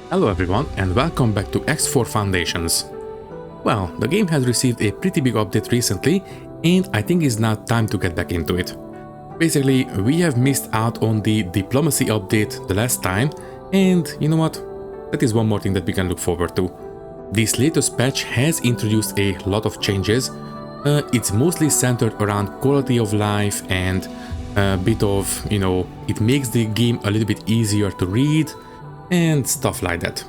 Hello everyone and welcome back to X4 Foundations. Well, the game has received a pretty big update recently and I think it's now time to get back into it. Basically, we have missed out on the diplomacy update the last time and you know what? That is one more thing that we can look forward to. This latest patch has introduced a lot of changes. It's mostly centered around quality of life and a bit of, it makes the game a little bit easier to read and stuff like that.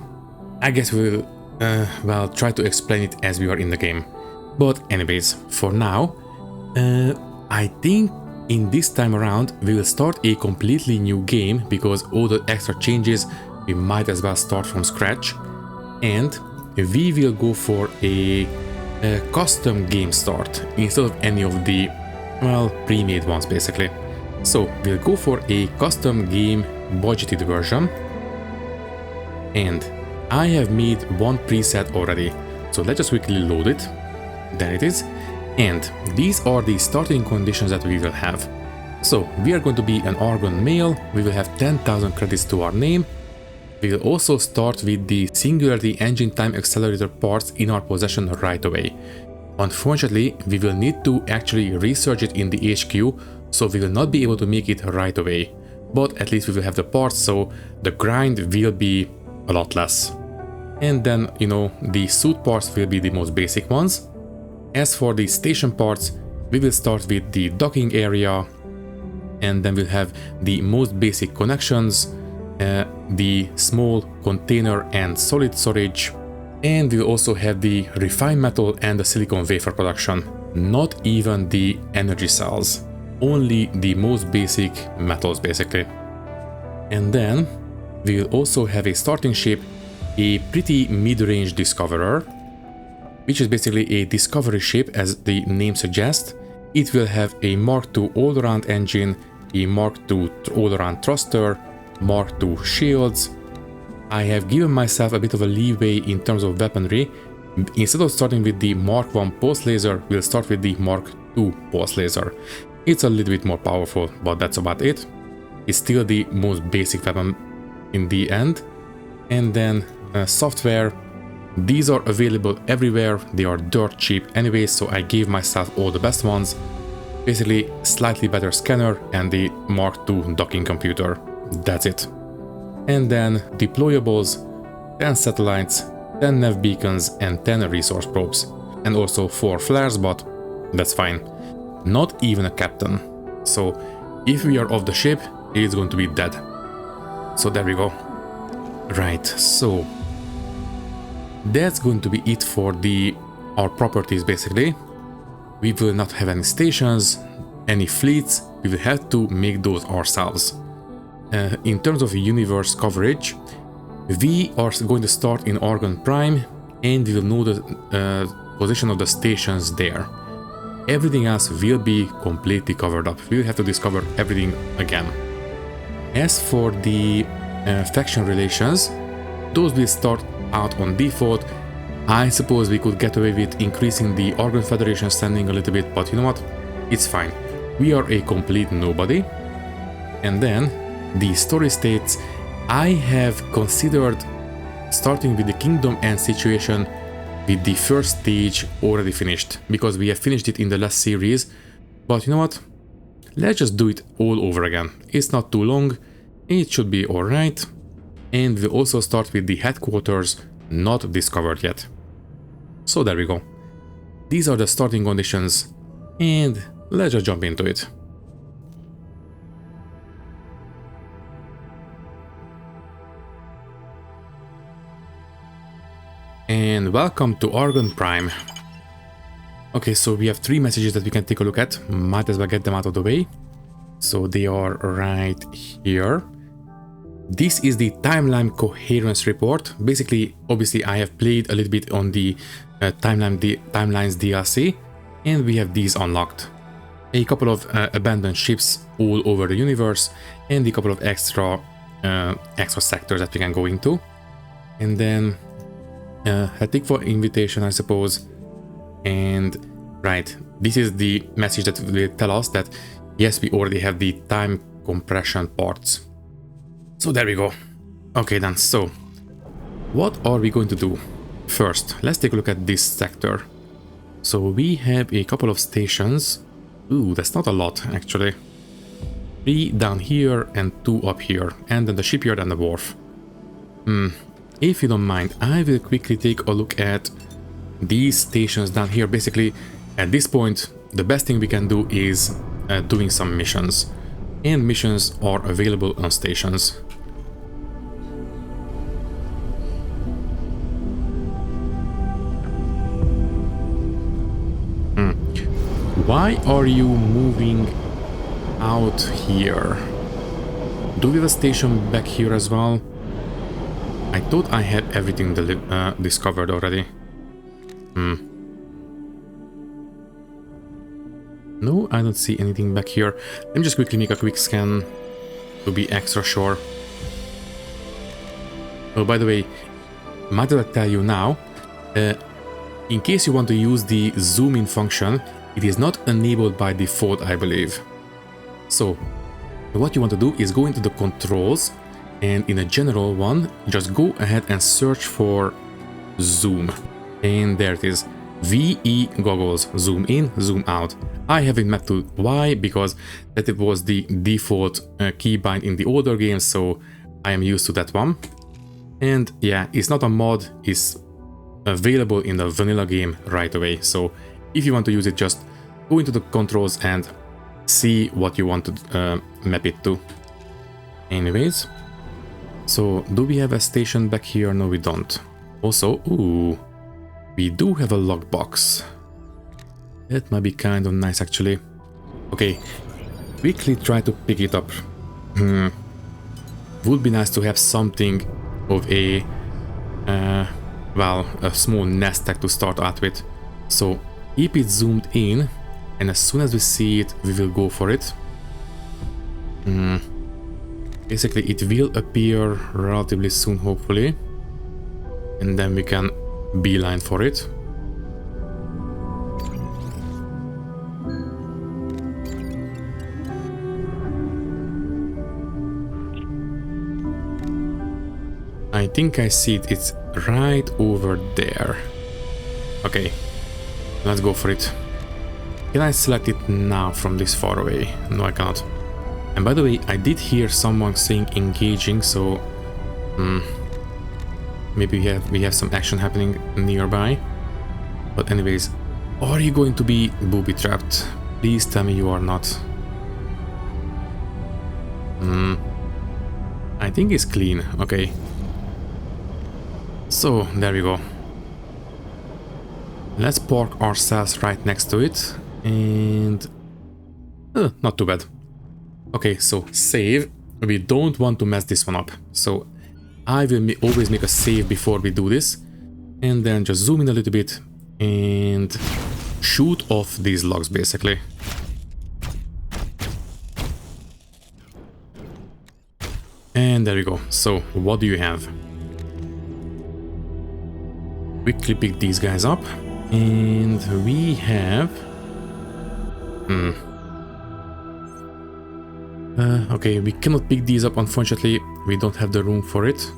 I guess we'll, try to explain it as we are in the game. But anyways, for now, I think in this time around we will start a completely new game because all the extra changes we might as well start from scratch. And we will go for a custom game start instead of any of the, pre-made ones basically. So we'll go for a custom game budgeted version. And I have made one preset already, so let's just quickly load it. There it is. And these are the starting conditions that we will have. So we are going to be an Argon male, we will have 10,000 credits to our name. We will also start with the Singularity Engine Time Accelerator parts in our possession right away. Unfortunately, we will need to actually research it in the HQ, so we will not be able to make it right away. But at least we will have the parts, so the grind will be a lot less. And then, the suit parts will be the most basic ones. As for the station parts, we will start with the docking area, and then we'll have the most basic connections, the small container and solid storage, and we'll also have the refined metal and the silicon wafer production. Not even the energy cells, only the most basic metals basically. And then we will also have a starting ship, a pretty mid-range discoverer, which is basically a discovery ship as the name suggests. It will have a Mark II all-around engine, a Mark II all-around thruster, Mark II shields. I have given myself a bit of a leeway in terms of weaponry. Instead of starting with the Mark I pulse laser, we'll start with the Mark II pulse laser. It's a little bit more powerful, but that's about it. It's still the most basic weapon in the end. And then software, these are available everywhere, they are dirt cheap anyway, so I gave myself all the best ones. Basically slightly better scanner and the Mark II docking computer, that's it. And then deployables, 10 satellites, 10 nav beacons and 10 resource probes, and also 4 flares, but that's fine. Not even a captain, so if we are off the ship, it's going to be dead. So there we go. Right, so that's going to be it for our properties basically. We will not have any stations, any fleets, we will have to make those ourselves. In terms of universe coverage, we are going to start in Argon Prime and we will know the position of the stations there. Everything else will be completely covered up. We will have to discover everything again. As for the faction relations, those will start out on default. I suppose we could get away with increasing the Argon Federation standing a little bit, but you know what? It's fine. We are a complete nobody. And then the story states, I have considered starting with the Kingdom End situation with the first stage already finished, because we have finished it in the last series. But you know what? Let's just do it all over again. It's not too long, it should be alright. And we'll also start with the headquarters, not discovered yet. So there we go. These are the starting conditions, and let's just jump into it. And welcome to Argon Prime. Okay, so we have 3 messages that we can take a look at. Might as well get them out of the way. So they are right here. This is the timeline coherence report. Basically, obviously, I have played a little bit on the timelines DLC, and we have these unlocked. A couple of abandoned ships all over the universe, and a couple of extra sectors that we can go into. And then a tick for invitation, I suppose. And right, this is the message that will tell us that yes, we already have the time compression parts. So there we go. Okay then, so what are we going to do? First, let's take a look at this sector. So we have a couple of stations. Ooh, that's not a lot, actually. 3 down here and 2 up here, and then the shipyard and the wharf. If you don't mind, I will quickly take a look at these stations down here. Basically, at this point, the best thing we can do is doing some missions. And missions are available on stations. Why are you moving out here? Do we have a station back here as well? I thought I had everything discovered already. No, I don't see anything back here. Let me just quickly make a quick scan to be extra sure. Oh, by the way, might as well tell you now, in case you want to use the zoom in function, it is not enabled by default, I believe. So, what you want to do is go into the controls, and in a general one, just go ahead and search for zoom. And there it is. VE goggles, zoom in, zoom out. I have it mapped to Y because that it was the default keybind in the older games, so I am used to that one. And yeah, it's not a mod, it's available in the vanilla game right away. So if you want to use it, just go into the controls and see what you want to map it to. Anyways, so do we have a station back here? No, we don't. Also, ooh, we do have a lockbox. That might be kind of nice, actually. Okay, quickly try to pick it up. Would be nice to have something of a, well, a small nest egg to start out with. So keep it zoomed in, and as soon as we see it, we will go for it. Basically, it will appear relatively soon, hopefully. And then we can beeline for it. I think I see it. It's right over there. Okay, let's go for it. Can I select it now from this far away? No, I cannot. And by the way, I did hear someone saying engaging, so maybe we have some action happening nearby. But anyways, are you going to be booby trapped? Please tell me you are not. I think it's clean. Okay. So there we go. Let's park ourselves right next to it, and not too bad. Okay, so save. We don't want to mess this one up, so I will always make a save before we do this, and then just zoom in a little bit and shoot off these logs, basically. And there we go. So what do you have? Quickly pick these guys up, and we have okay, we cannot pick these up, unfortunately. We don't have the room for it.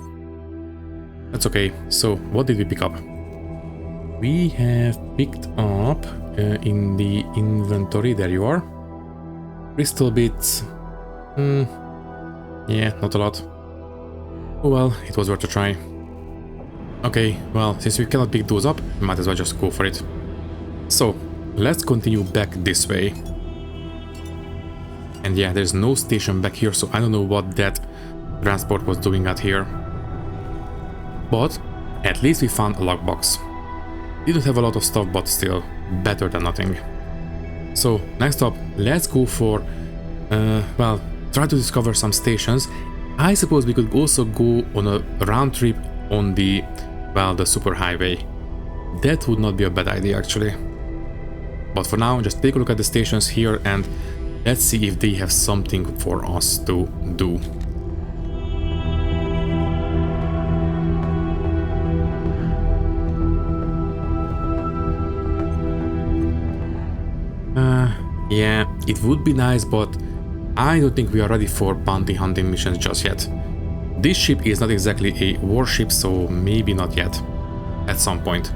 That's okay. So what did we pick up? We have picked up in the inventory, there you are, crystal bits. Yeah, not a lot. Oh well, it was worth a try. Okay, well, since we cannot pick those up, we might as well just go for it. So, let's continue back this way. And yeah, there's no station back here, so I don't know what that transport was doing out here. But, at least we found a lockbox. Didn't have a lot of stuff, but still, better than nothing. So, next up, let's go for, well, try to discover some stations. I suppose we could also go on a round trip on the, well, the superhighway. That would not be a bad idea, actually. But for now, just take a look at the stations here and let's see if they have something for us to do. Yeah, it would be nice, but I don't think we are ready for bounty hunting missions just yet. this ship is not exactly a warship, so maybe not yet. At some point.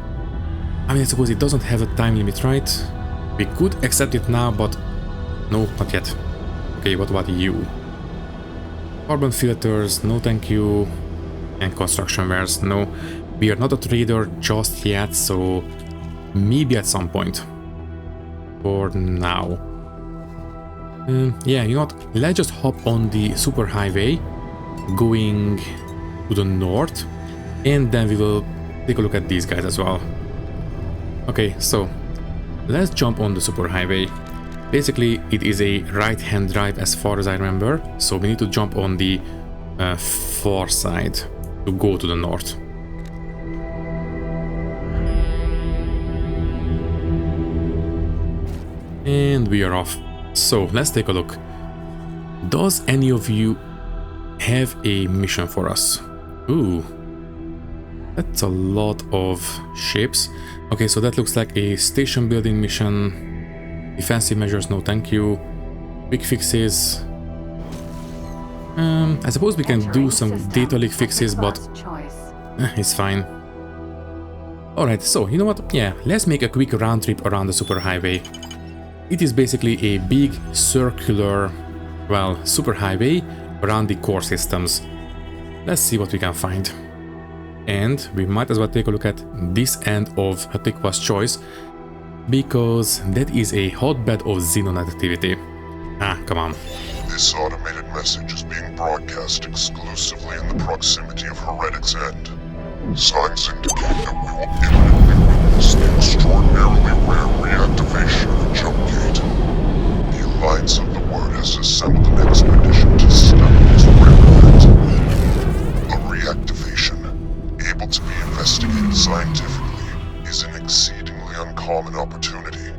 I mean, I suppose it doesn't have a time limit, right? We could accept it now, but no, not yet. Okay, what about you? Carbon filters, no thank you. And construction wares, no. We are not a trader just yet, so maybe at some point. For now. Yeah, you know what? Let's just hop on the superhighway going to the north, and then we will take a look at these guys as well. Okay, so let's jump on the superhighway. Basically, it is a right-hand drive as far as I remember, so we need to jump on the far side to go to the north. And we are off. So let's take a look. Does any of you have a mission for us? Ooh. That's a lot of ships. Okay, so that looks like a station building mission. Defensive measures, no thank you. Quick fixes. I suppose we can do some data leak fixes, but it's fine. Alright, so you know what? Yeah, let's make a quick round trip around the superhighway. It is basically a big circular, well, superhighway around the core systems. Let's see what we can find. And we might as well take a look at this end of Hatikwa's choice, because that is a hotbed of Xenon activity. Ah, come on. This automated message is being broadcast exclusively in the proximity of Heretics End. Signs indicate that we will imminently witness the extraordinarily rare reactivation of a jump gate. The Alliance of the Word has assembled an expedition to study this rare event. A reactivation, able to be investigated scientifically, is an exceedingly uncommon opportunity.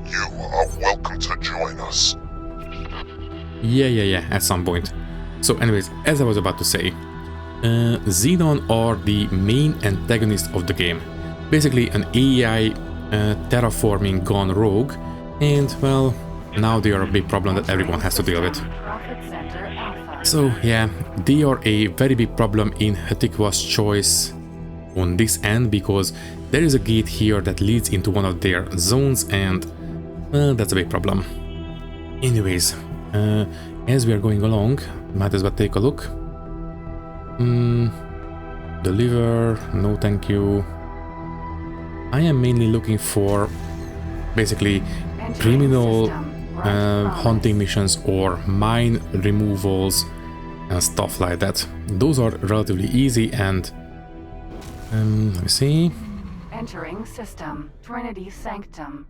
You are welcome to join us. Yeah, at some point. So anyways, as I was about to say, Xenon are the main antagonist of the game. Basically an AI terraforming gone rogue, and well, now they are a big problem that everyone has to deal with. So yeah, they are a very big problem in Hatikwa's choice on this end, because there is a gate here that leads into one of their zones, and well, that's a big problem. Anyways, as we are going along, might as well take a look. Deliver, no thank you. I am mainly looking for basically criminal hunting missions or mine removals and stuff like that. Those are relatively easy, and let me see. Entering system, Trinity Sanctum.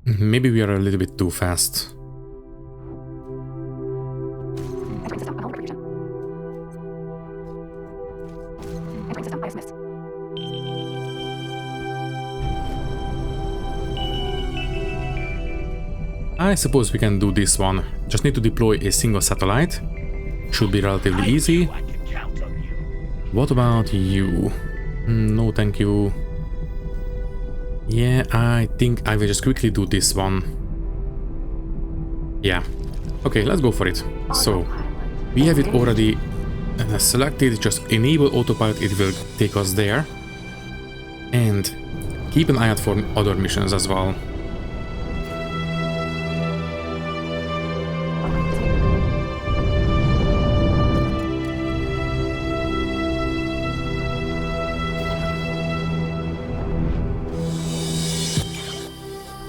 Maybe we are a little bit too fast. I suppose we can do this one. Just need to deploy a single satellite. Should be relatively easy. What about you? No thank you. Yeah, I think I will just quickly do this one. Yeah. Okay, let's go for it. So, we have it already selected. Just enable autopilot, it will take us there. And keep an eye out for other missions as well.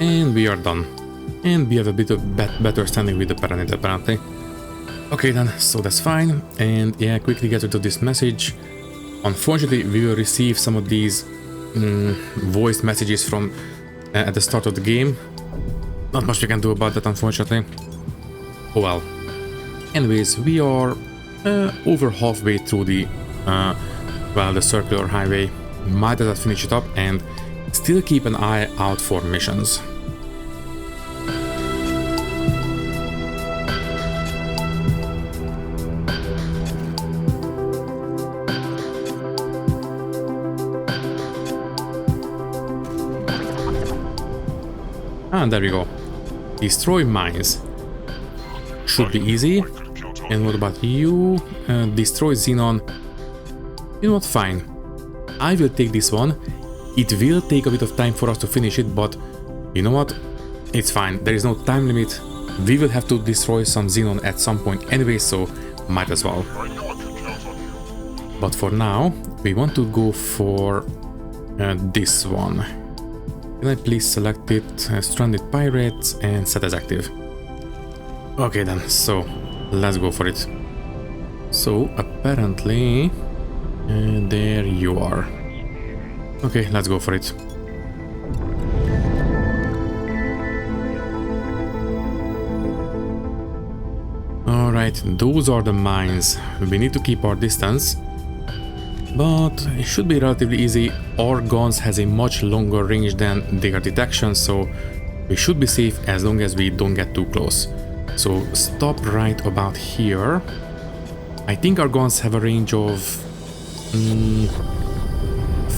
And we are done. And we have a bit of better standing with the Paranid apparently. Okay then, so that's fine. And yeah, quickly get rid of this message. Unfortunately, we will receive some of these voice messages from at the start of the game. Not much we can do about that, unfortunately. Oh well. Anyways, we are over halfway through the well, the circular highway. Might as well finish it up and still keep an eye out for missions. And there we go. Destroy mines. Should be easy. And what about you? Destroy Xenon. You know what? Fine. I will take this one. It will take a bit of time for us to finish it, but you know what? It's fine. There is no time limit. We will have to destroy some Xenon at some point anyway, so might as well. But for now, we want to go for this one. Can I please select it? Stranded Pirates and set as active. Okay then, so let's go for it. So apparently, there you are. Okay, let's go for it. Alright, those are the mines. We need to keep our distance. But it should be relatively easy. Our guns has a much longer range than their detection, so we should be safe as long as we don't get too close. So stop right about here. I think our guns have a range of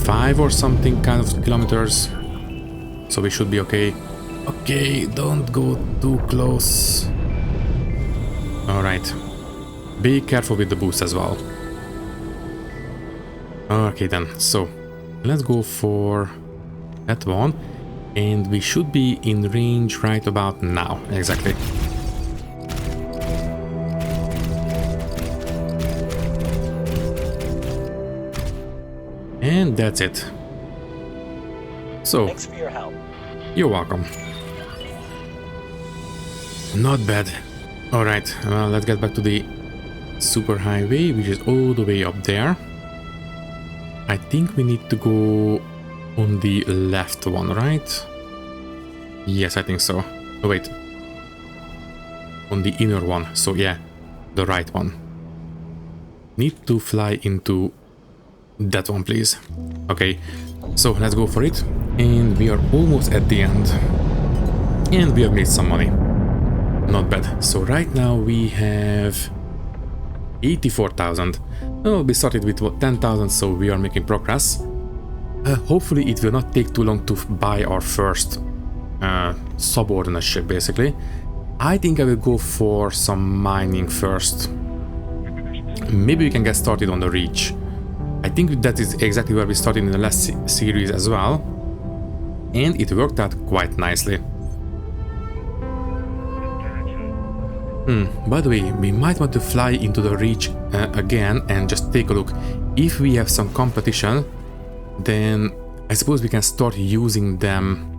5 or something kind of kilometers. So we should be okay. Okay, don't go too close. Alright. Be careful with the boost as well. Okay then, so let's go for that one, and we should be in range right about now, exactly. And that's it. So, thanks for your help. You're welcome. Not bad. Alright, well, let's get back to the superhighway, which is all the way up there. I think we need to go on the left one, right? Yes, I think so. Oh, wait. On the inner one. So yeah, the right one. Need to fly into that one, please. Okay, so let's go for it. And we are almost at the end. And we have made some money. Not bad. So right now we have 84,000. Well, we started with 10,000, so we are making progress. Hopefully it will not take too long to buy our first subordinate ship, basically. I think I will go for some mining first. Maybe we can get started on the Reach. I think that is exactly where we started in the last series as well. And it worked out quite nicely. By the way, we might want to fly into the Reach again and just take a look. If we have some competition, then I suppose we can start using them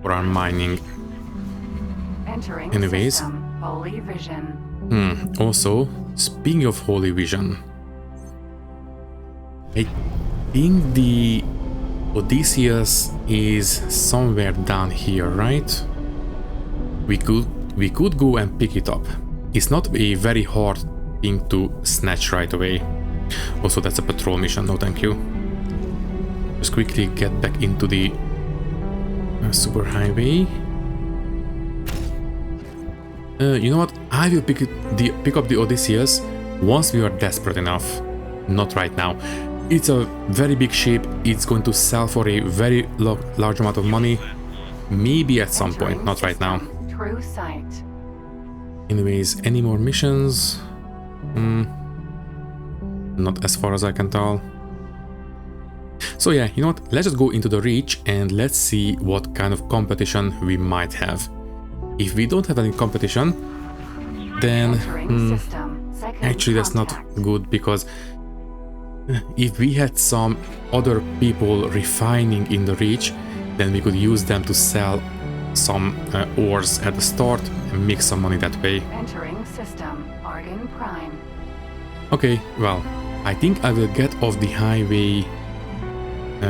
for our mining. Anyways. Holy Vision. Also, speaking of Holy Vision, I think the Odysseus is somewhere down here, right? We could go and pick it up. It's not a very hard thing to snatch right away. Also, that's a patrol mission, no thank you. Just quickly get back into the superhighway. You know what? I will pick up the Odysseus once we are desperate enough. Not right now. It's a very big ship. It's going to sell for a very large amount of money. Maybe at some point, not right now. True sight. Anyways, any more missions? Not as far as I can tell. So yeah, you know what? Let's just go into the Reach and let's see what kind of competition we might have. If we don't have any competition, then actually that's not good, because if we had some other people refining in the Reach, then we could use them to sell some ores at the start and make some money that way. Entering system. Argon Prime. Okay, well, I think I will get off the highway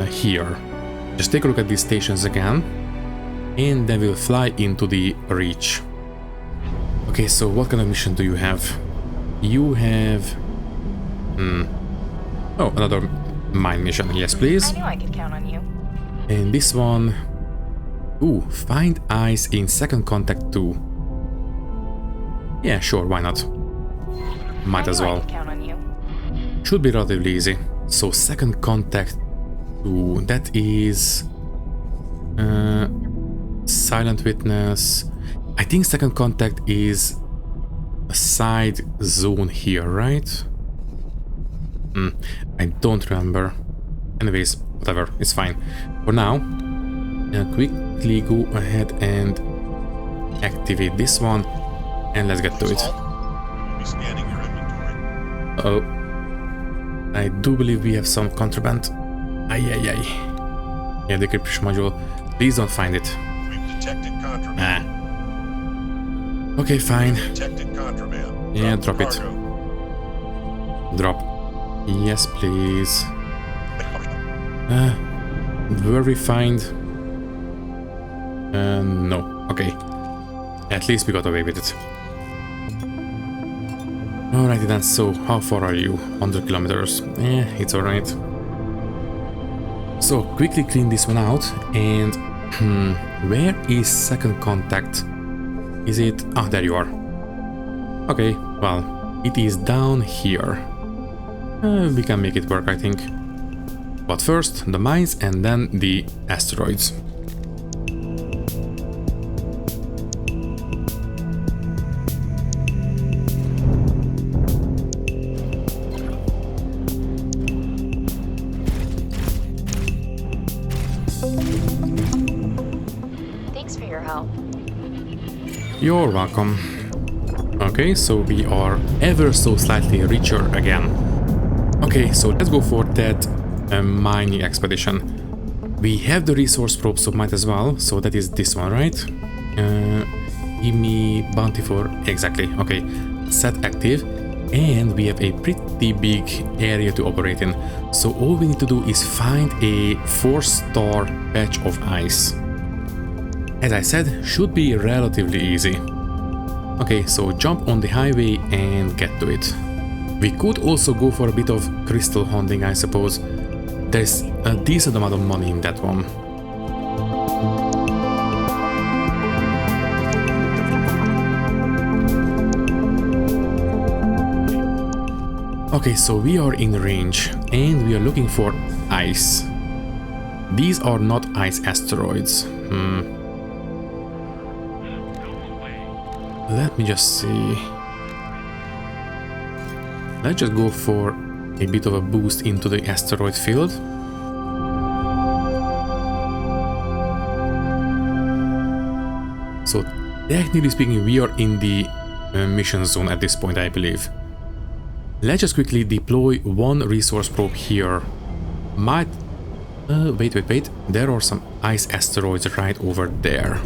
here. Just take a look at these stations again, and then we'll fly into the Reach. Okay, so what kind of mission do you have? You have... Oh, another mine mission. Yes, please. I knew I could count on you. And this one... Ooh, find ice in second contact 2. Yeah, sure, why not? Might as well. I could count on you. Should be relatively easy. So second contact 2, that is... Silent Witness. I think second contact is a side zone here, right? I don't remember. Anyways, whatever, it's fine. For now, quickly go ahead and activate this one, and let's get to it. Oh, I do believe we have some contraband. Ay. Yeah, the decryption module. Please don't find it. We've detected contraband. Okay, fine. Detected contraband. Yeah, drop it. Cargo. Drop. Yes, please. Were we find? No. Okay. At least we got away with it. Alrighty then, so how far are you? 100 kilometers. It's alright. So, quickly clean this one out, and where is second contact? Is it? Ah, there you are. Okay, well, it is down here. We can make it work, I think. But first, the mines and then the asteroids. Thanks for your help. You're welcome. Okay, so we are ever so slightly richer again. Okay, so let's go for that mining expedition. We have the resource probe, so might as well. So that is this one, right? Give me bounty for... Exactly, okay. Set active. And we have a pretty big area to operate in. So all we need to do is find a 4-star patch of ice. As I said, should be relatively easy. Okay, so jump on the highway and get to it. We could also go for a bit of crystal hunting, I suppose. There's a decent amount of money in that one. Okay, so we are in range and we are looking for ice. These are not ice asteroids. Let me just see. Let's just go for a bit of a boost into the asteroid field. So, technically speaking, we are in the mission zone at this point, I believe. Let's just quickly deploy one resource probe here. Might... wait. There are some ice asteroids right over there.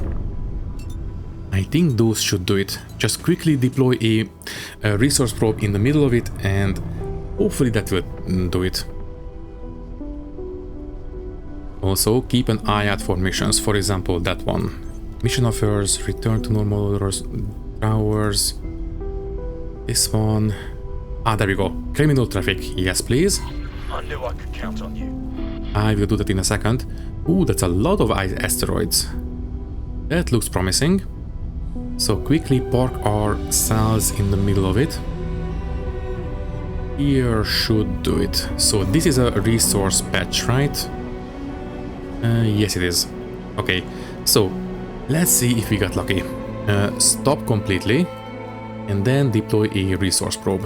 I think those should do it. Just quickly deploy a resource probe in the middle of it, and hopefully that will do it. Also, keep an eye out for missions. For example, that one. Mission offers, return to normal hours. This one. Ah, there we go. Criminal traffic. Yes, please. I knew I could count on you. I will do that in a second. Ooh, that's a lot of ice asteroids. That looks promising. So quickly park our cells in the middle of it. Here should do it. So this is a resource patch, right? Yes, it is. Okay, so let's see if we got lucky. Stop completely and then deploy a resource probe.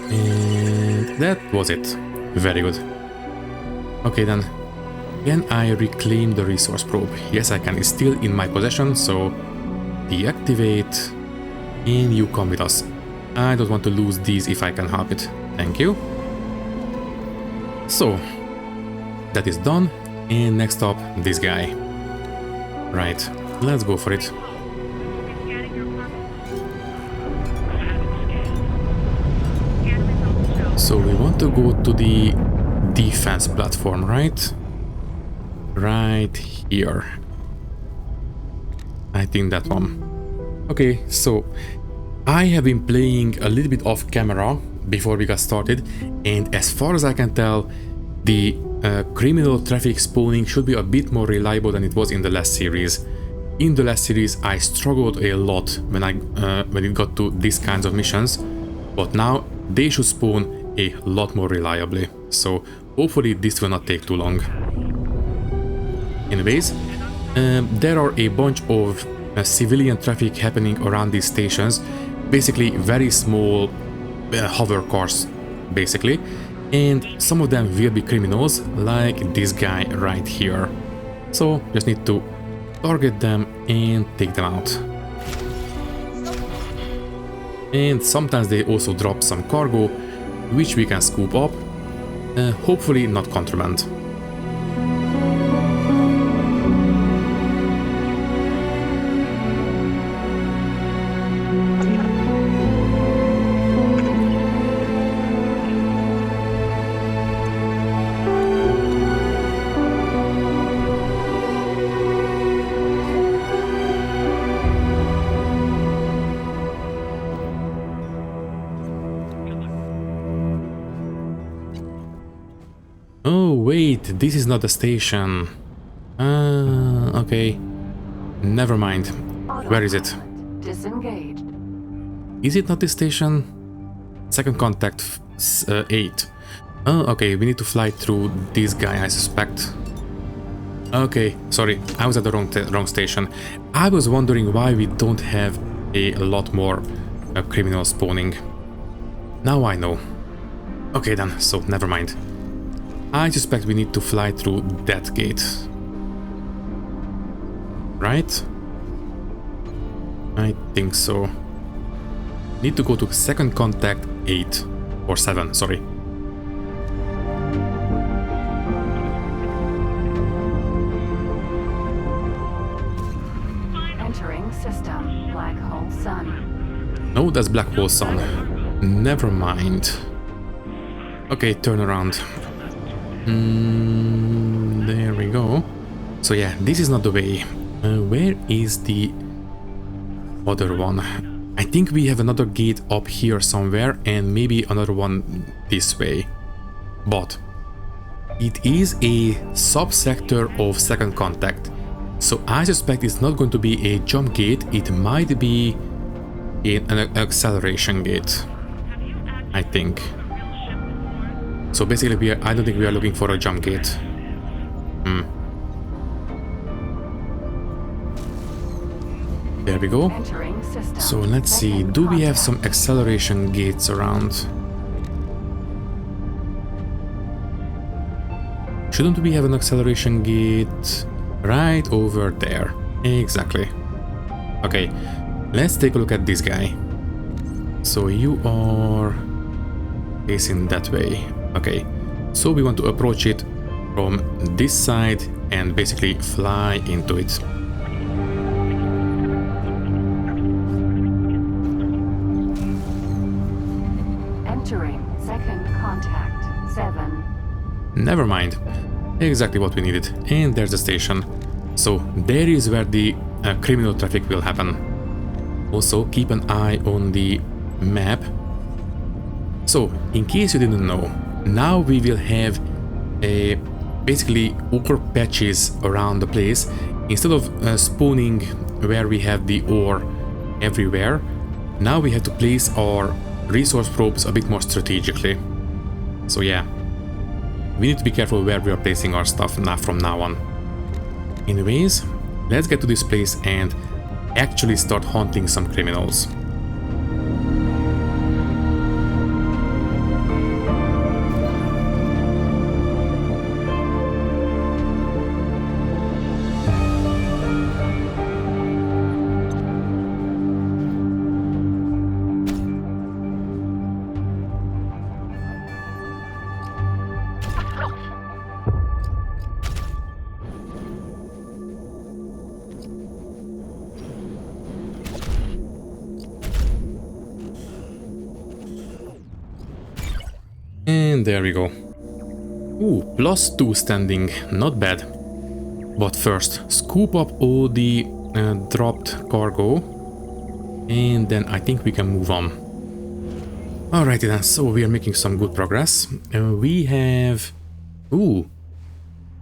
And that was it. Very good. Okay then. Can I reclaim the resource probe? Yes, I can. It's still in my possession, so deactivate and you come with us. I don't want to lose these if I can help it. Thank you. So, that is done. And next up, this guy. Right, let's go for it. So we want to go to the defense platform, right? Right here. I think that one. Okay, so I have been playing a little bit off camera before we got started, and as far as I can tell, the criminal traffic spawning should be a bit more reliable than it was in the last series. In the last series, I struggled a lot when it got to these kinds of missions, but now they should spawn a lot more reliably. So hopefully this will not take too long. Anyways, there are a bunch of civilian traffic happening around these stations. Basically very small hover cars, basically. And some of them will be criminals, like this guy right here. So just need to target them and take them out. And sometimes they also drop some cargo, which we can scoop up. Hopefully not contraband. Oh wait, this is not the station. Okay. Never mind. Where is it? Disengaged. Is it not the station? Second contact 8. Oh, okay, we need to fly through this guy, I suspect. Okay, sorry, I was at the wrong station. I was wondering why we don't have a lot more criminals spawning. Now I know. Okay then, so never mind. I suspect we need to fly through that gate. Right? I think so. Need to go to second contact 8 or 7, sorry. Entering system. Black hole sun. No, that's black hole sun. Never mind. Okay, turn around. There we go. So yeah, this is not the way. Where is the other one? I think we have another gate up here somewhere and maybe another one this way. But it is a subsector of second contact. So I suspect it's not going to be a jump gate, it might be an acceleration gate. I think. So basically I don't think we are looking for a jump gate. There we go. So let's see, do we have some acceleration gates around? Shouldn't we have an acceleration gate right over there? Exactly. Okay, let's take a look at this guy. So you are facing that way. Okay, so we want to approach it from this side and basically fly into it. Entering second contact 7. Never mind. Exactly what we needed. And there's the station. So there is where the criminal traffic will happen. Also keep an eye on the map. So in case you didn't know, now we will have basically ore patches around the place. Instead of spawning where we have the ore everywhere, now we have to place our resource probes a bit more strategically. So yeah, we need to be careful where we are placing our stuff from now on. Anyways, let's get to this place and actually start hunting some criminals. And there we go. Ooh, +2 standing, not bad. But first, scoop up all the dropped cargo, and then I think we can move on. Alrighty then, so we are making some good progress. We have... Ooh,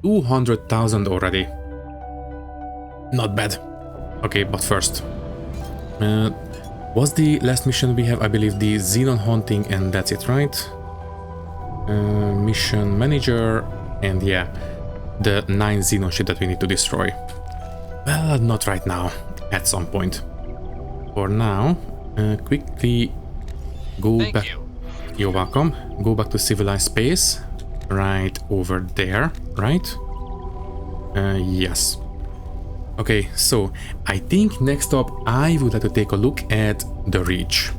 200,000 already. Not bad. Okay, but first... what's the last mission we have? I believe the Xenon hunting, and that's it, right? Mission manager, and yeah, the 9 Xenon ship that we need to destroy. Well, not right now. at some point. For now, quickly go Thank back. you. You're welcome. Go back to civilized space. Right over there, right? Yes. Okay, so I think next up I would like to take a look at the Reach.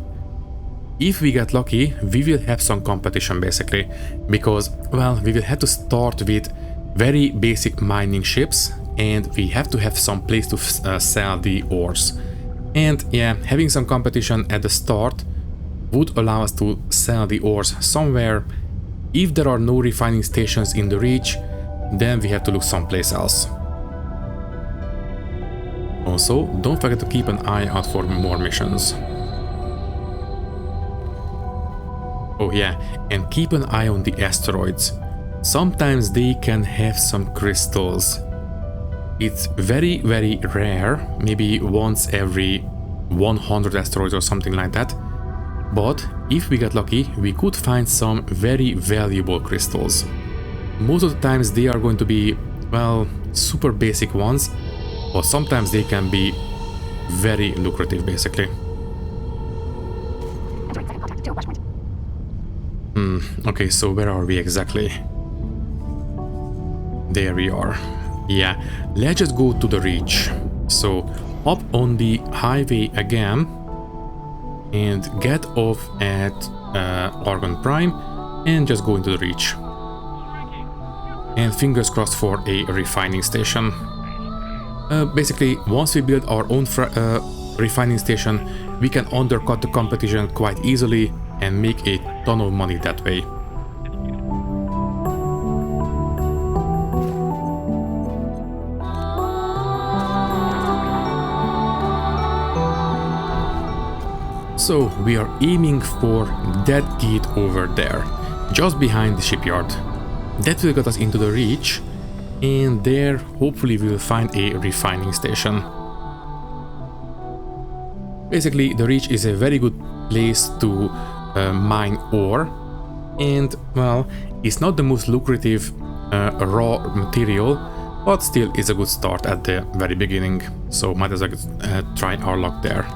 If we get lucky, we will have some competition basically, because, well, we will have to start with very basic mining ships, and we have to have some place to sell the ores. And yeah, having some competition at the start would allow us to sell the ores somewhere. If there are no refining stations in the Reach, then we have to look someplace else. Also, don't forget to keep an eye out for more missions. Oh yeah, and keep an eye on the asteroids. Sometimes they can have some crystals. It's very, very rare, maybe once every 100 asteroids or something like that. But if we get lucky, we could find some very valuable crystals. Most of the times they are going to be, well, super basic ones, but sometimes they can be very lucrative basically. Okay, so where are we exactly? There we are. Yeah, let's just go to the Reach. So hop on the highway again and get off at Argon Prime and just go into the Reach. And fingers crossed for a refining station. Basically, once we build our own refining station, we can undercut the competition quite easily and make a ton of money that way. So we are aiming for that gate over there, just behind the shipyard. That will get us into the Reach, and there hopefully we will find a refining station. Basically, the Reach is a very good place to mine ore, and well, it's not the most lucrative raw material, but still is a good start at the very beginning, so might as well try our luck there.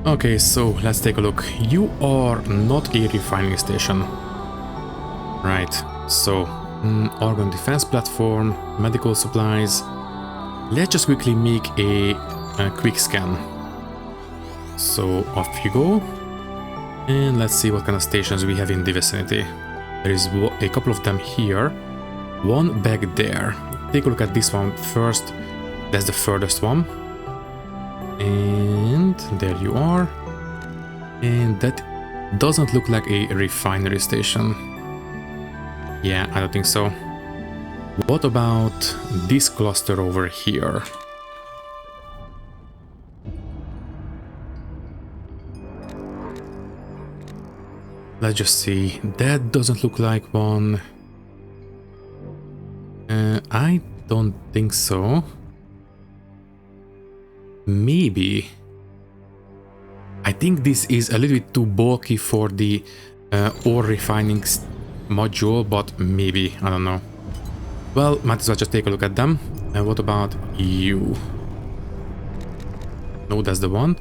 Okay, so let's take a look. You are not a refining station. Right, so organ defense platform, medical supplies. Let's just quickly make a quick scan. So off you go. And let's see what kind of stations we have in the vicinity. There is a couple of them here. One back there. Take a look at this one first. That's the furthest one. And there you are. And that doesn't look like a refinery station. Yeah, I don't think so. What about this cluster over here? Let's just see. That doesn't look like one. I don't think so. Maybe. I think this is a little bit too bulky for the ore refining module, but maybe, I don't know. Well, might as well just take a look at them. And what about you? No, that's the one.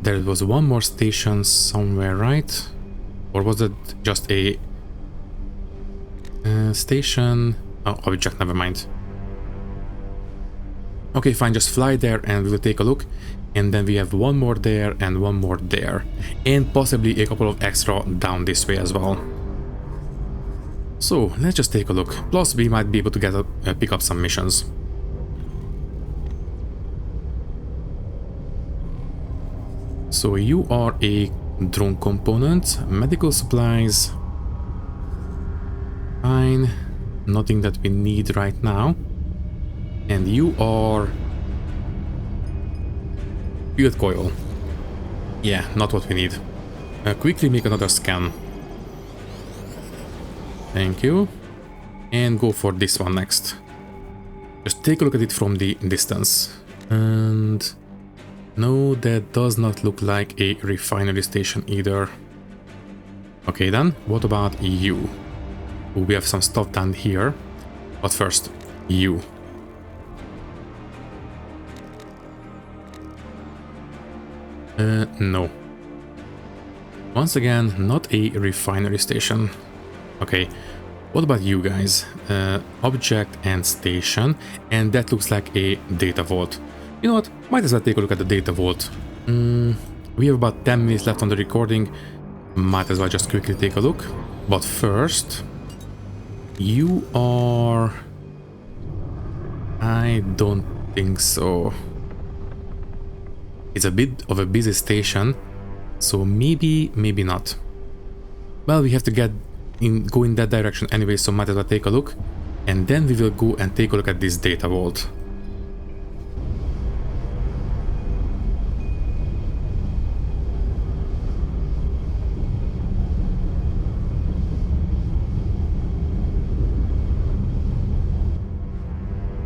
There was one more station somewhere, right? Or was it just a station? Oh, object, never mind. Okay, fine, just fly there and we'll take a look. And then we have one more there and one more there. And possibly a couple of extra down this way as well. So, let's just take a look. Plus, we might be able to get pick up some missions. So, you are a drone component, medical supplies. Fine. Nothing that we need right now. And you are field coil. Yeah, not what we need. Quickly make another scan. Thank you. And go for this one next. Just take a look at it from the distance. And no, that does not look like a refinery station either. Okay then, what about you? We have some stuff down here. But first, you. No. Once again, not a refinery station. Okay, what about you guys? Object and station, and that looks like a data vault. You know what? Might as well take a look at the data vault. We have about 10 minutes left on the recording. Might as well just quickly take a look. But first, you are... I don't think so. It's a bit of a busy station, so maybe not. Well, we have to go in that direction anyway, so might as well take a look, and then we will go and take a look at this data vault.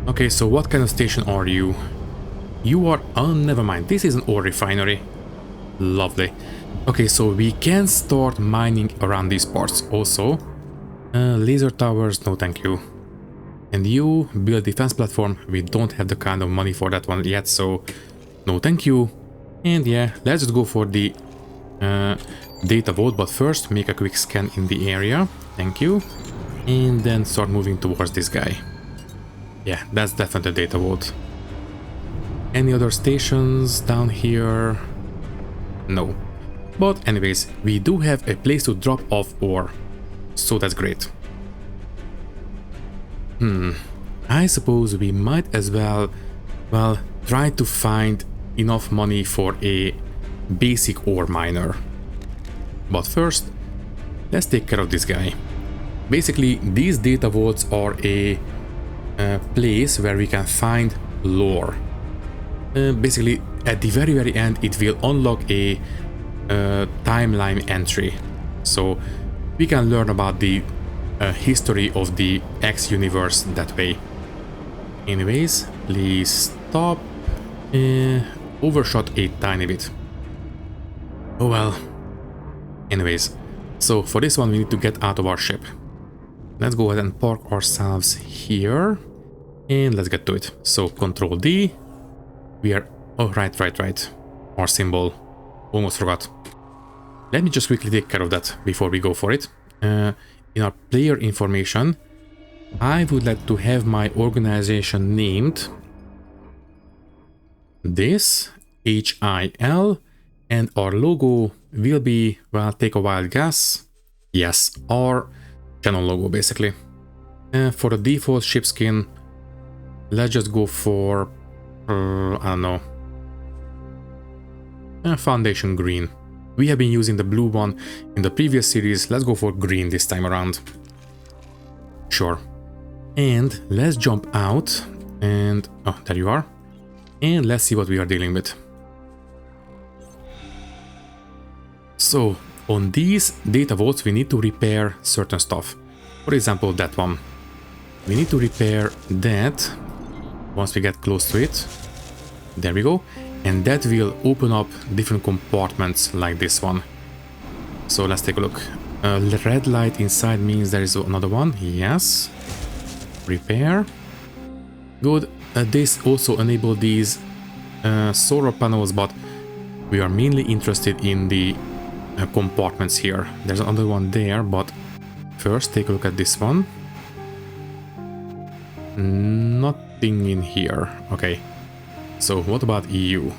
Okay, so what kind of station are you? You are... oh, never mind. This is an ore refinery. Lovely. Okay, so we can start mining around these parts also. Laser towers, no thank you. And you, build defense platform. We don't have the kind of money for that one yet, so no thank you. And yeah, let's just go for the data vault, but first make a quick scan in the area. Thank you. And then start moving towards this guy. Yeah, that's definitely a data vault. Any other stations down here? No. But anyways, we do have a place to drop off ore. So that's great. I suppose we might as well, try to find enough money for a basic ore miner. But first, let's take care of this guy. Basically, these data vaults are a place where we can find lore. Basically, at the very end, it will unlock a timeline entry, so we can learn about the history of the X universe that way. Anyways, please stop. Overshot a tiny bit. Oh well. Anyways, so for this one we need to get out of our ship. Let's go ahead and park ourselves here and let's get to it. So Control D. We are... oh, right. Our symbol. Almost forgot. Let me just quickly take care of that before we go for it. In our player information, I would like to have my organization named this, HIL, and our logo will be, well, take a wild guess. Yes, our channel logo basically. For the default ship skin, let's just go for, I don't know, foundation green. We have been using the blue one in the previous series. Let's go for green this time around. Sure. And let's jump out and... oh, there you are. And let's see what we are dealing with. So, on these data vaults, we need to repair certain stuff. For example, that one. We need to repair that once we get close to it. There we go. And that will open up different compartments like this one. So let's take a look. Red light inside means there is another one. Yes. Repair. Good. This also enables these solar panels, but we are mainly interested in the compartments here. There's another one there, but first take a look at this one. Nothing in here. Okay. So what about EU?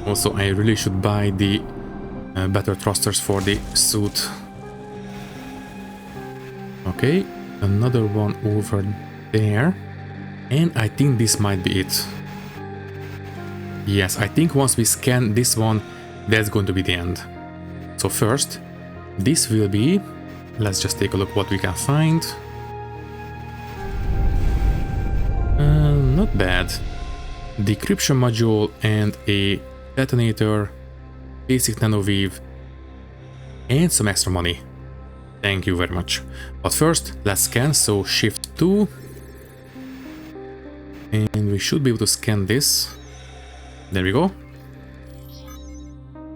Also, I really should buy the better thrusters for the suit. Okay, another one over there. And I think this might be it. Yes, I think once we scan this one, that's going to be the end. So first, this will be... let's just take a look what we can find. Not bad. Decryption module and a detonator. basic nanoweave, and some extra money. Thank you very much. But first, let's scan, so shift 2. And we should be able to scan this. There we go.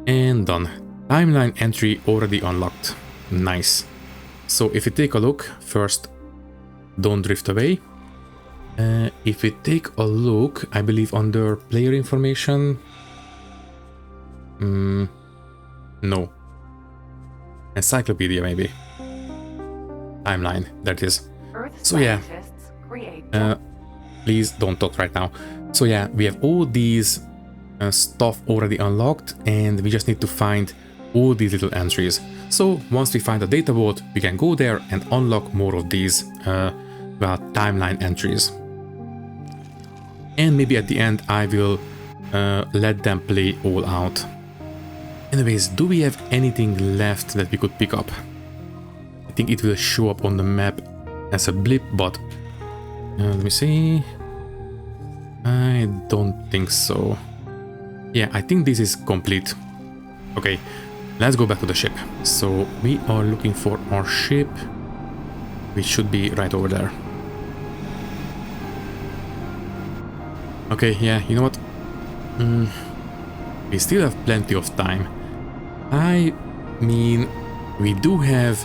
And done. Timeline entry already unlocked. Nice. So if we take a look, first, don't drift away. If we take a look, I believe under player information. No. Encyclopedia maybe. Timeline, there it is. So yeah, please don't talk right now. So yeah, we have all these stuff already unlocked, and we just need to find all these little entries. So once we find the data vault, we can go there and unlock more of these timeline entries. And maybe at the end I will let them play all out. Anyways, do we have anything left that we could pick up? I think it will show up on the map as a blip, but let me see. I don't think so. Yeah, I think this is complete. Okay, let's go back to the ship. So we are looking for our ship, which should be right over there. Okay, yeah, you know what? We still have plenty of time. I mean, we do have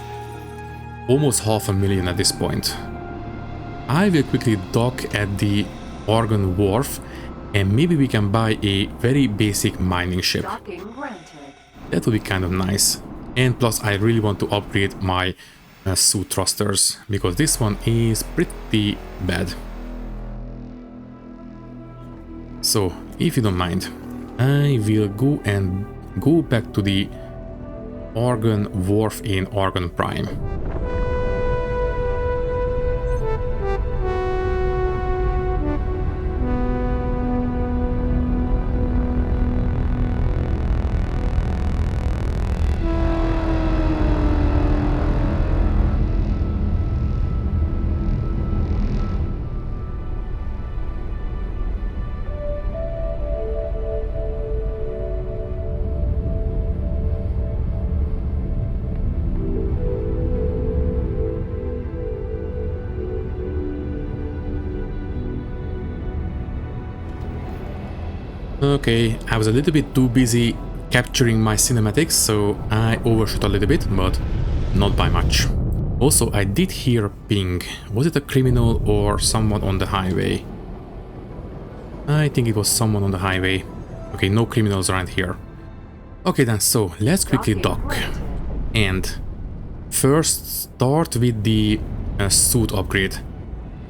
almost 500,000 at this point. I will quickly dock at the Argon Wharf, and maybe we can buy a very basic mining ship. That would be kind of nice. And plus I really want to upgrade my suit thrusters, because this one is pretty bad. So, if you don't mind, I will go back to the Argon Wharf in Argon Prime. Okay, I was a little bit too busy capturing my cinematics, so I overshot a little bit, but not by much. Also, I did hear a ping. Was it a criminal or someone on the highway? I think it was someone on the highway. Okay, no criminals around here. Okay then, so let's quickly dock. And first start with the suit upgrade.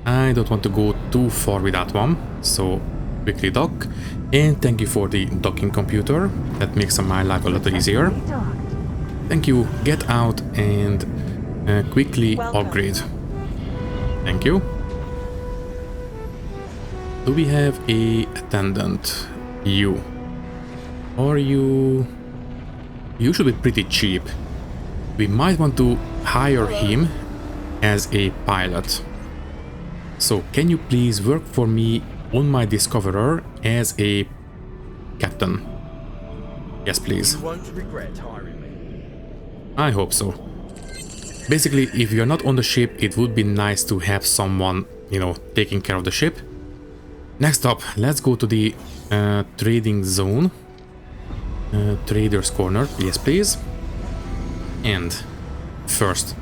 I don't want to go too far with that one, so quickly dock. And thank you for the docking computer. That makes my life a lot easier. Thank you. Get out and quickly upgrade. Thank you. Do we have a attendant? You. Or you... You should be pretty cheap. We might want to hire him as a pilot. So can you please work for me on my Discoverer as a captain? Yes, please. You won't regret hiring me. I hope so. Basically, if you're not on the ship, it would be nice to have someone, you know, taking care of the ship. Next up, let's go to the trading zone. Trader's corner, yes please. And first,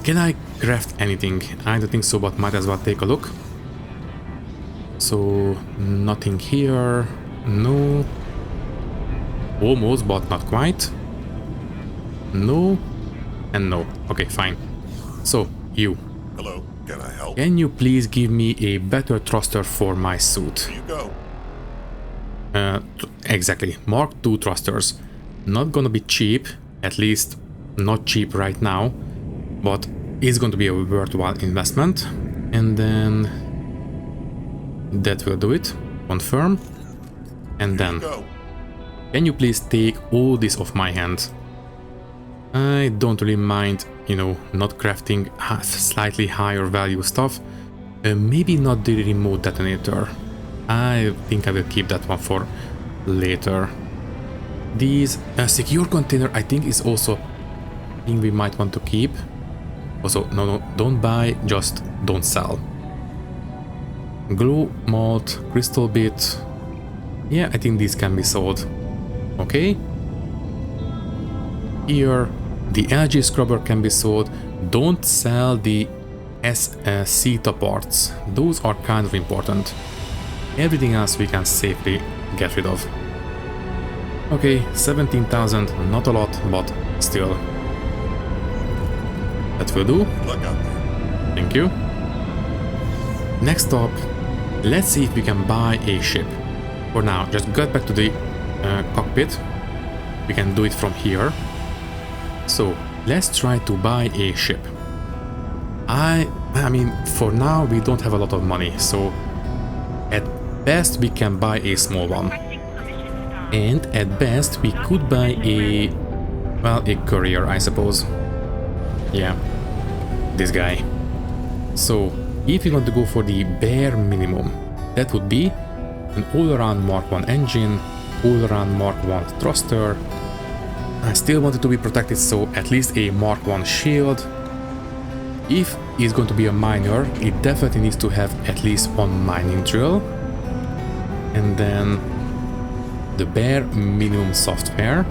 can I craft anything? I don't think so, but might as well take a look. So, nothing here. No. Almost, but not quite. No. And no. Okay, fine. So, you. Hello, can I help? Can you please give me a better thruster for my suit? Here you go. Exactly. Mark II thrusters. Not gonna be cheap. At least not cheap right now. But it's going to be a worthwhile investment. And then... that will do it. Confirm. And then... can you please take all this off my hands? I don't really mind, you know, not crafting slightly higher value stuff. Maybe not the remote detonator. I think I will keep that one for later. These secure container I think is also a thing we might want to keep. Also, no, don't buy, just don't sell. Glue, malt, crystal bit. Yeah, I think these can be sold. Okay. Here, the energy scrubber can be sold. Don't sell the SCETA parts. Those are kind of important. Everything else we can safely get rid of. Okay, 17,000, not a lot, but still. That will do. Look out there. Thank you. Next up, let's see if we can buy a ship. For now, just get back to the cockpit. We can do it from here. So, let's try to buy a ship. I mean, for now we don't have a lot of money, so at best we can buy a small one. And at best we could buy a, well, a courier, I suppose. Yeah, this guy. So, if we want to go for the bare minimum, that would be an all-around Mark 1 engine, all-around Mark 1 thruster. I still want it to be protected, so at least a Mark 1 shield. If it's going to be a miner, it definitely needs to have at least one mining drill. And then the bare minimum software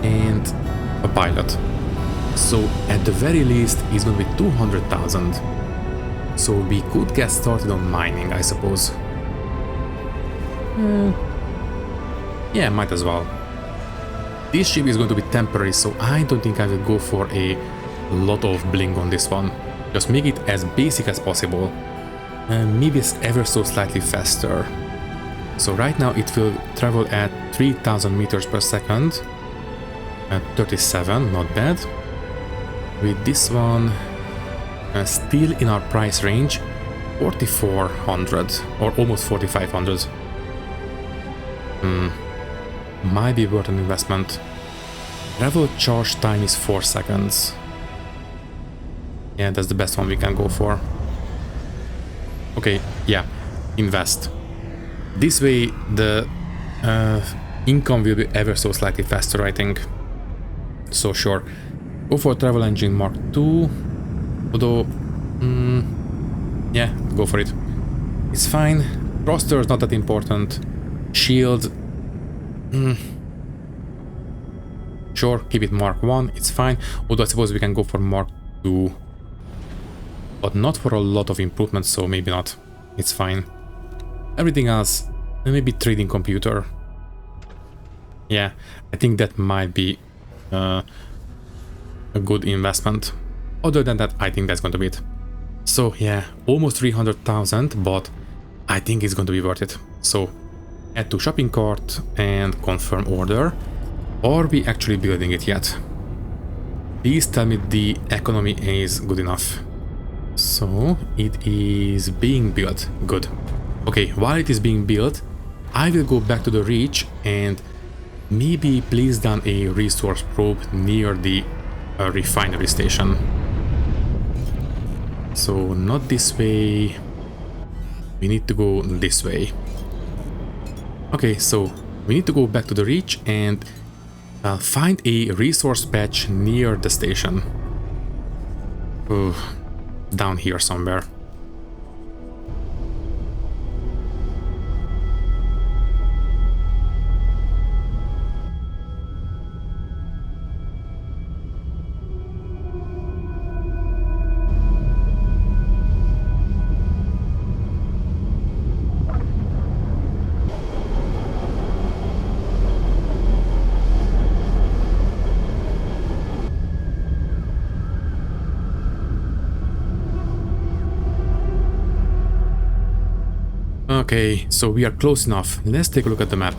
and a pilot. So at the very least it's going to be 200,000. So we could get started on mining, I suppose. Yeah, might as well. This ship is going to be temporary, so I don't think I will go for a lot of bling on this one. Just make it as basic as possible. Maybe it's ever so slightly faster. So right now it will travel at 3000 meters per second. At 37, not bad. With this one, still in our price range, 4400 or almost 4500. Might be worth an investment. Travel charge time is 4 seconds. Yeah, that's the best one we can go for. Okay, yeah, invest. This way the income will be ever so slightly faster, I think. So sure. Go for travel engine Mark II. Although, yeah, go for it. It's fine. Thruster is not that important. Shield. Sure, keep it Mark 1, it's fine. Although I suppose we can go for Mark 2. But not for a lot of improvements, so maybe not. It's fine. Everything else, maybe trading computer. Yeah, I think that might be a good investment. Other than that, I think that's going to be it. So yeah, almost 300,000, but I think it's going to be worth it. So add to shopping cart and confirm order. Are we actually building it yet? Please tell me the economy is good enough. So it is being built. Good. Okay, while it is being built, I will go back to the reach and maybe place down a resource probe near the refinery station. So not this way. We need to go this way. Okay, so we need to go back to the reach and find a resource patch near the station. Down here somewhere. Okay, so we are close enough. Let's take a look at the map.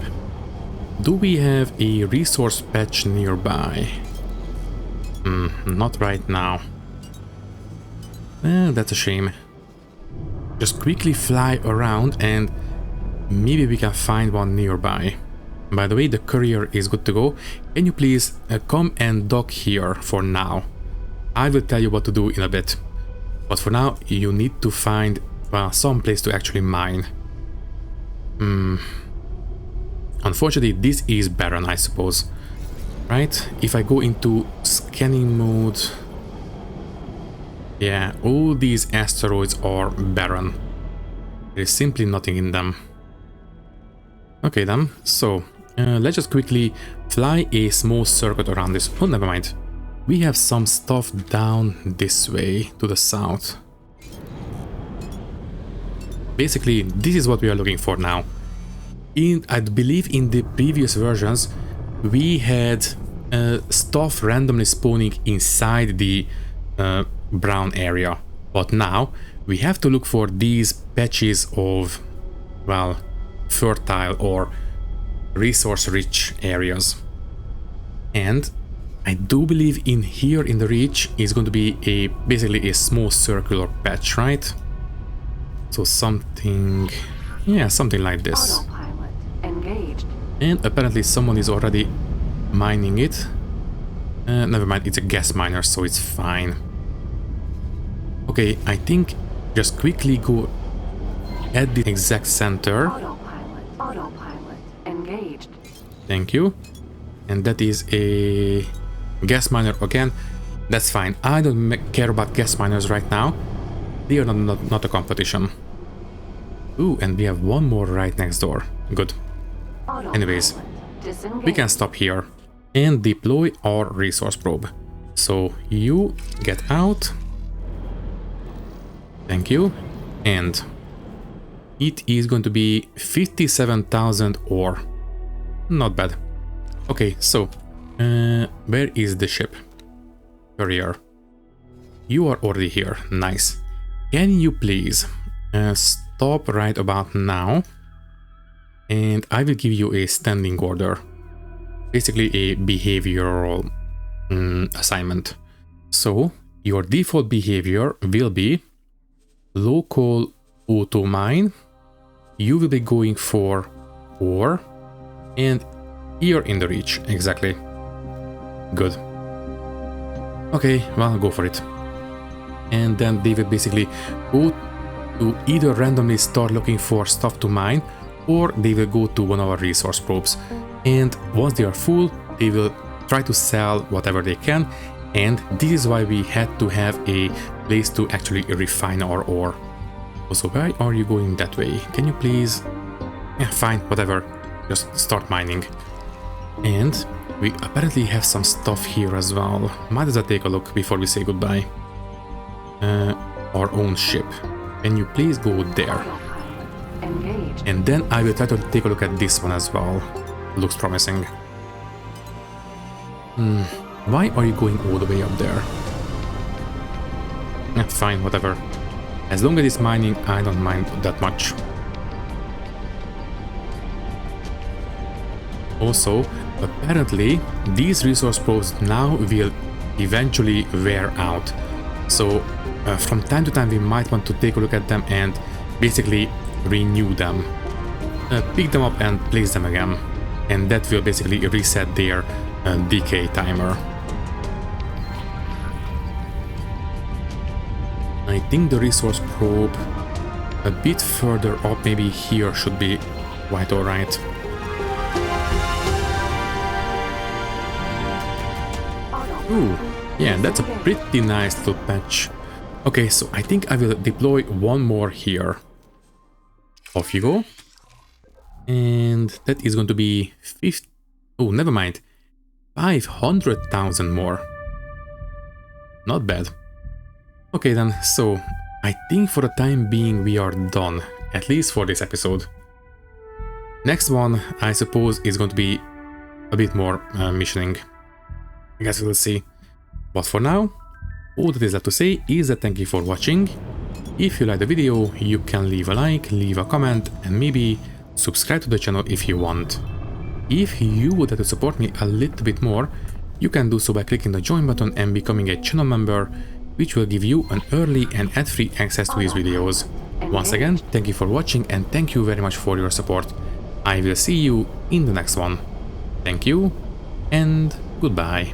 Do we have a resource patch nearby? Not right now. That's a shame. Just quickly fly around and maybe we can find one nearby. By the way, the courier is good to go. Can you please come and dock here for now? I will tell you what to do in a bit. But for now, you need to find some place to actually mine. Unfortunately, this is barren, I suppose. Right? If I go into scanning mode... Yeah, all these asteroids are barren. There is simply nothing in them. Okay then, so let's just quickly fly a small circuit around this. Oh, never mind. We have some stuff down this way to the south. Basically, this is what we are looking for now. I believe in the previous versions, we had stuff randomly spawning inside the brown area. But now, we have to look for these patches of, well, fertile or resource-rich areas. And I do believe in here in the reach is going to be basically a small circular patch, right? So something, yeah, something like this. Autopilot engaged. And apparently someone is already mining it. Never mind, it's a gas miner, so it's fine. Okay, I think just quickly go at the exact center. Autopilot engaged. Thank you. And that is a gas miner again. That's fine. I don't care about gas miners right now. They are not a competition. Ooh, and we have one more right next door. Good. Anyways, we can stop here and deploy our resource probe. So you get out. Thank you. And it is going to be 57,000 ore. Not bad. Okay, so where is the ship? Courier. You are already here. Nice. Can you please stop right about now? And I will give you a standing order. Basically a behavioral assignment. So your default behavior will be local auto mine. You will be going for ore and here in the reach, exactly. Good. Okay, well, go for it. And then they will basically go to either randomly start looking for stuff to mine, or they will go to one of our resource probes. And once they are full, they will try to sell whatever they can. And this is why we had to have a place to actually refine our ore. Also, why are you going that way? Can you please... Yeah, fine, whatever. Just start mining. And we apparently have some stuff here as well. Might as well take a look before we say goodbye. Our own ship. Can you please go there? And then I will try to take a look at this one as well. Looks promising. Why are you going all the way up there? Fine, whatever. As long as it's mining, I don't mind that much. Also, apparently, these resource probes now will eventually wear out. So, from time to time, we might want to take a look at them and basically renew them. Pick them up and place them again. And that will basically reset their decay timer. I think the resource probe a bit further up, maybe here, should be quite alright. Ooh, yeah, that's a pretty nice little patch. Okay, so I think I will deploy one more here. Off you go. And that is going to be 50... Oh, never mind. 500,000 more. Not bad. Okay then, so I think for the time being we are done, at least for this episode. Next one, I suppose, is going to be a bit more missioning. I guess we'll see. But for now, all that is left to say is that thank you for watching. If you like the video, you can leave a like, leave a comment, and maybe subscribe to the channel if you want. If you would like to support me a little bit more, you can do so by clicking the join button and becoming a channel member, which will give you an early and ad-free access to these videos. Once again, thank you for watching and thank you very much for your support. I will see you in the next one. Thank you and goodbye.